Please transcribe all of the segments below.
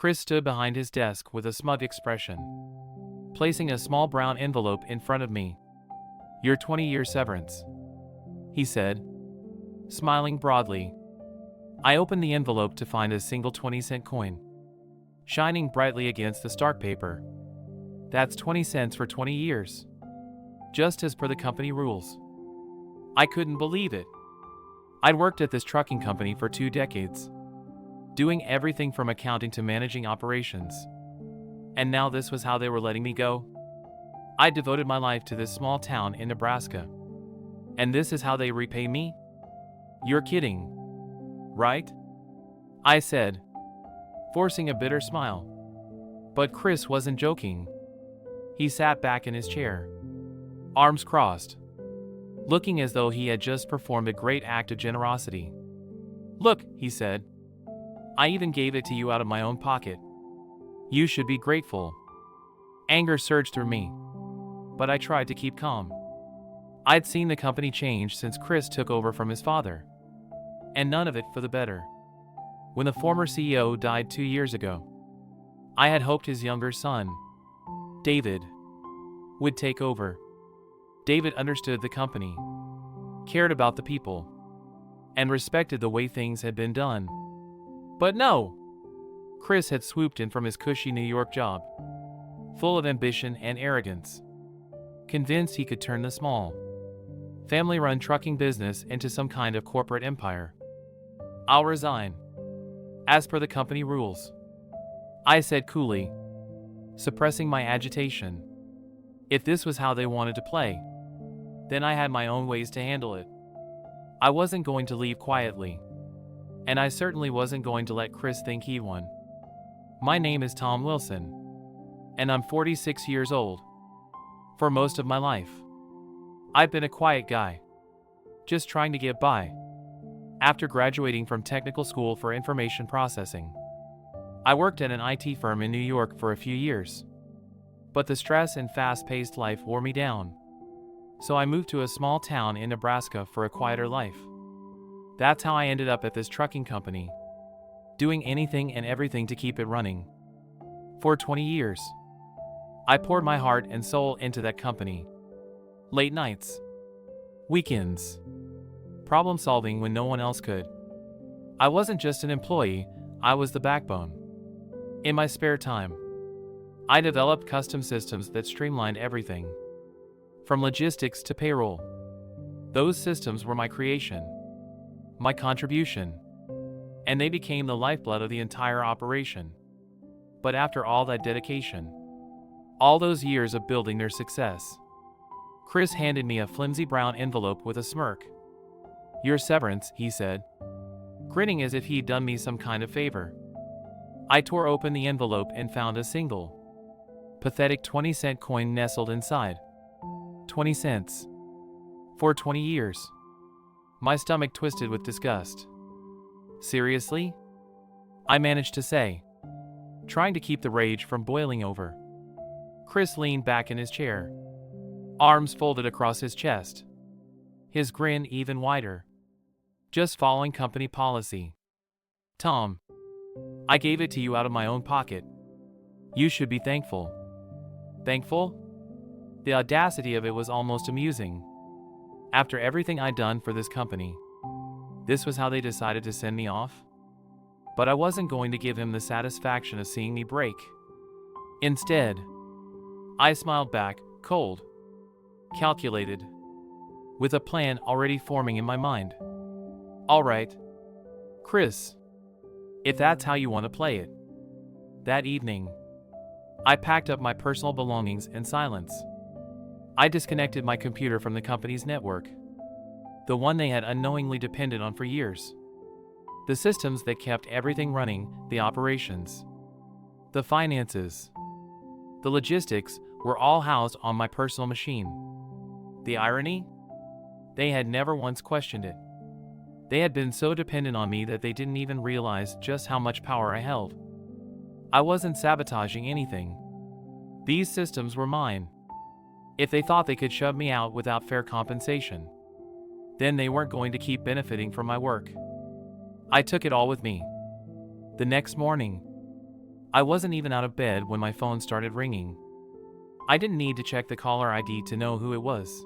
Chris stood behind his desk with a smug expression, placing a small brown envelope in front of me. "Your 20-year severance," he said, smiling broadly. I opened the envelope to find a single 20-cent coin, shining brightly against the stark paper. "That's 20 cents for 20 years, just as per the company rules." I couldn't believe it. I'd worked at this trucking company for 2 decades, doing everything from accounting to managing operations. And now this was how they were letting me go? I devoted my life to this small town in Nebraska, and this is how they repay me? "You're kidding, right?" I said, forcing a bitter smile. But Chris wasn't joking. He sat back in his chair, arms crossed, looking as though he had just performed a great act of generosity. "Look," he said, "I even gave it to you out of my own pocket. You should be grateful." Anger surged through me, but I tried to keep calm. I'd seen the company change since Chris took over from his father, and none of it for the better. When the former CEO died 2 years ago, I had hoped his younger son, David, would take over. David understood the company, cared about the people, and respected the way things had been done. But no! Chris had swooped in from his cushy New York job, full of ambition and arrogance, convinced he could turn the small, family-run trucking business into some kind of corporate empire. "I'll resign, as per the company rules," I said coolly, suppressing my agitation. If this was how they wanted to play, then I had my own ways to handle it. I wasn't going to leave quietly, and I certainly wasn't going to let Chris think he won. My name is Tom Wilson, and I'm 46 years old. For most of my life, I've been a quiet guy, just trying to get by. After graduating from technical school for information processing, I worked at an IT firm in New York for a few years. But the stress and fast-paced life wore me down, so I moved to a small town in Nebraska for a quieter life. That's how I ended up at this trucking company, doing anything and everything to keep it running. For 20 years, I poured my heart and soul into that company. Late nights, weekends, problem solving when no one else could. I wasn't just an employee, I was the backbone. In my spare time, I developed custom systems that streamlined everything, from logistics to payroll. Those systems were my creation, my contribution, and they became the lifeblood of the entire operation. But after all that dedication, all those years of building their success, Chris handed me a flimsy brown envelope with a smirk. "Your severance," he said, grinning as if he'd done me some kind of favor. I tore open the envelope and found a single, pathetic 20-cent coin nestled inside. 20 cents. For 20 years. My stomach twisted with disgust. "Seriously?" I managed to say, trying to keep the rage from boiling over. Chris leaned back in his chair, arms folded across his chest, his grin even wider. "Just following company policy. Tom, I gave it to you out of my own pocket. You should be thankful." Thankful? The audacity of it was almost amusing. After everything I'd done for this company, this was how they decided to send me off? But I wasn't going to give him the satisfaction of seeing me break. Instead, I smiled back, cold, calculated, with a plan already forming in my mind. "All right, Chris, if that's how you want to play it." That evening, I packed up my personal belongings in silence. I disconnected my computer from the company's network, the one they had unknowingly depended on for years. The systems that kept everything running, the operations, the finances, the logistics, were all housed on my personal machine. The irony? They had never once questioned it. They had been so dependent on me that they didn't even realize just how much power I held. I wasn't sabotaging anything. These systems were mine. If they thought they could shove me out without fair compensation, then they weren't going to keep benefiting from my work. I took it all with me. The next morning, I wasn't even out of bed when my phone started ringing. I didn't need to check the caller ID to know who it was.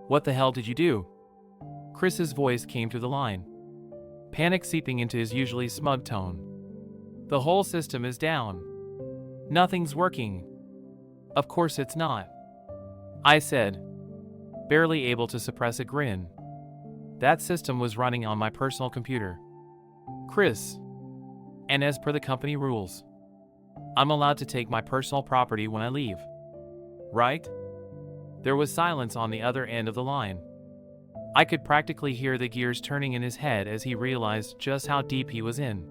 "What the hell did you do?" Chris's voice came through the line, panic seeping into his usually smug tone. "The whole system is down. Nothing's working." "Of course it's not," I said, barely able to suppress a grin. That system was running on my personal computer, Chris. And as per the company rules, I'm allowed to take my personal property when I leave. Right? There was silence on the other end of the line. I could practically hear the gears turning in his head as he realized just how deep he was in.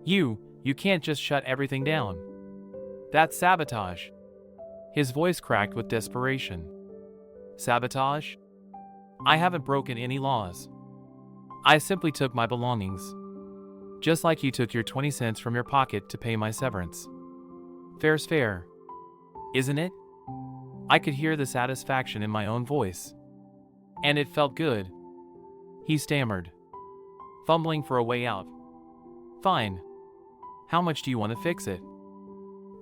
You can't just shut everything down. That's sabotage." His voice cracked with desperation. "Sabotage? I haven't broken any laws. I simply took my belongings. Just like you took your 20 cents from your pocket to pay my severance. Fair's fair, isn't it?" I could hear the satisfaction in my own voice. And it felt good. He stammered, fumbling for a way out. "Fine. How much do you want to fix it?"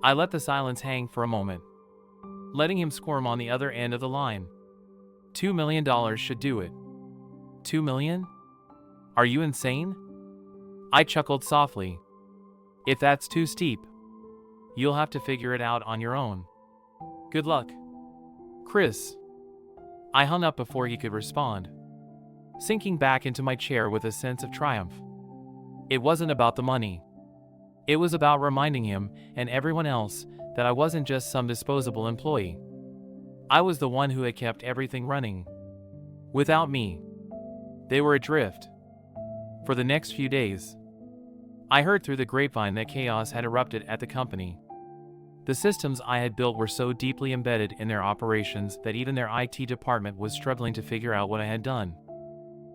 I let the silence hang for a moment, letting him squirm on the other end of the line. $2 million should do it." $2 million? Are you insane?" I chuckled softly. "If that's too steep, you'll have to figure it out on your own. Good luck, Chris." I hung up before he could respond, sinking back into my chair with a sense of triumph. It wasn't about the money. It was about reminding him and everyone else that I wasn't just some disposable employee. I was the one who had kept everything running. Without me, they were adrift. For the next few days, I heard through the grapevine that chaos had erupted at the company. The systems I had built were so deeply embedded in their operations that even their IT department was struggling to figure out what I had done.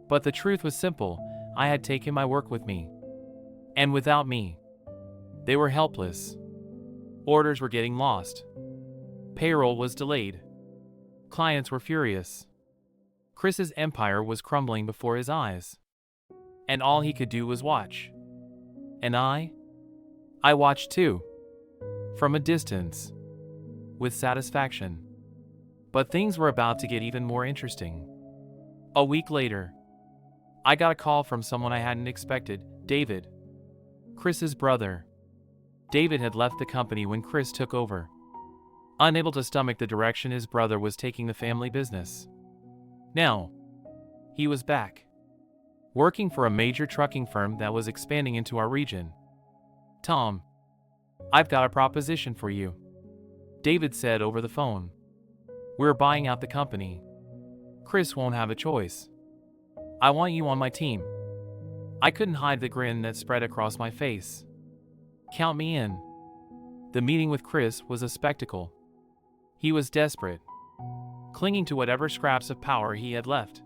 But the truth was simple: I had taken my work with me. And without me, they were helpless. Orders were getting lost. Payroll was delayed. Clients were furious. Chris's empire was crumbling before his eyes. And all he could do was watch. And I watched too. From a distance. With satisfaction. But things were about to get even more interesting. A week later, I got a call from someone I hadn't expected, David. Chris's brother. David had left the company when Chris took over, unable to stomach the direction his brother was taking the family business. Now, he was back, working for a major trucking firm that was expanding into our region. "Tom, I've got a proposition for you," David said over the phone. "We're buying out the company. Chris won't have a choice. I want you on my team." I couldn't hide the grin that spread across my face. Count me in. The meeting with Chris was a spectacle. He was desperate, clinging to whatever scraps of power he had left.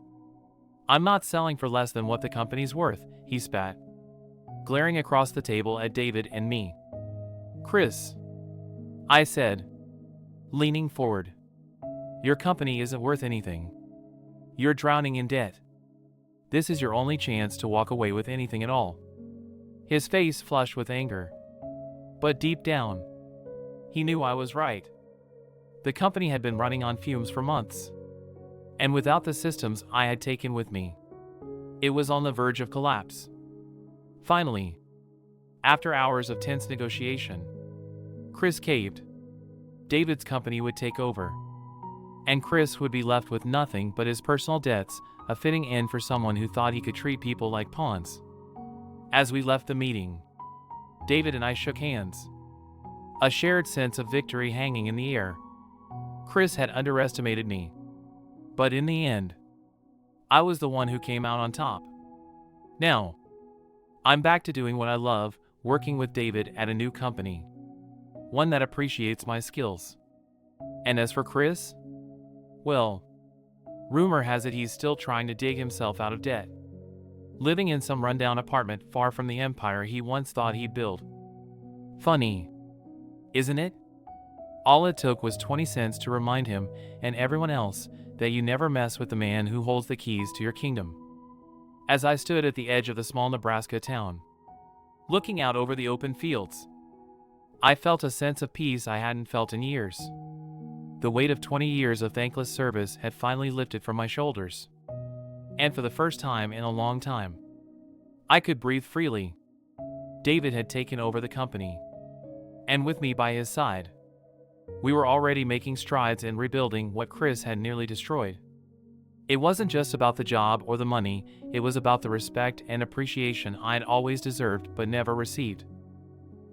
"I'm not selling for less than what the company's worth," he spat, glaring across the table at David and me. "Chris," I said, leaning forward, "your company isn't worth anything. You're drowning in debt. This is your only chance to walk away with anything at all." His face flushed with anger. But deep down, he knew I was right. The company had been running on fumes for months. And without the systems I had taken with me, it was on the verge of collapse. Finally, after hours of tense negotiation, Chris caved. David's company would take over, and Chris would be left with nothing but his personal debts, a fitting end for someone who thought he could treat people like pawns. As we left the meeting, David and I shook hands, a shared sense of victory hanging in the air. Chris had underestimated me, but in the end, I was the one who came out on top. Now, I'm back to doing what I love, working with David at a new company, one that appreciates my skills. And as for Chris, well, rumor has it he's still trying to dig himself out of debt, living in some rundown apartment far from the empire he once thought he'd build. Funny, isn't it? All it took was 20 cents to remind him and everyone else that you never mess with the man who holds the keys to your kingdom. As I stood at the edge of the small Nebraska town, looking out over the open fields, I felt a sense of peace I hadn't felt in years. The weight of 20 years of thankless service had finally lifted from my shoulders. And for the first time in a long time, I could breathe freely. David had taken over the company. And with me by his side, we were already making strides in rebuilding what Chris had nearly destroyed. It wasn't just about the job or the money, it was about the respect and appreciation I'd always deserved but never received.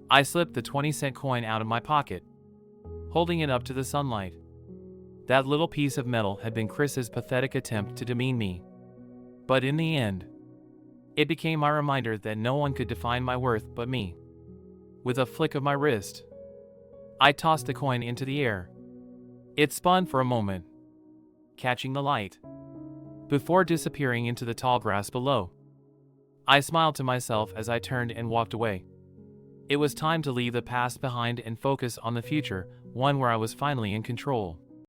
I slipped the 20-cent coin out of my pocket, holding it up to the sunlight. That little piece of metal had been Chris's pathetic attempt to demean me. But in the end, it became my reminder that no one could define my worth but me. With a flick of my wrist, I tossed the coin into the air. It spun for a moment, catching the light, before disappearing into the tall grass below. I smiled to myself as I turned and walked away. It was time to leave the past behind and focus on the future, one where I was finally in control.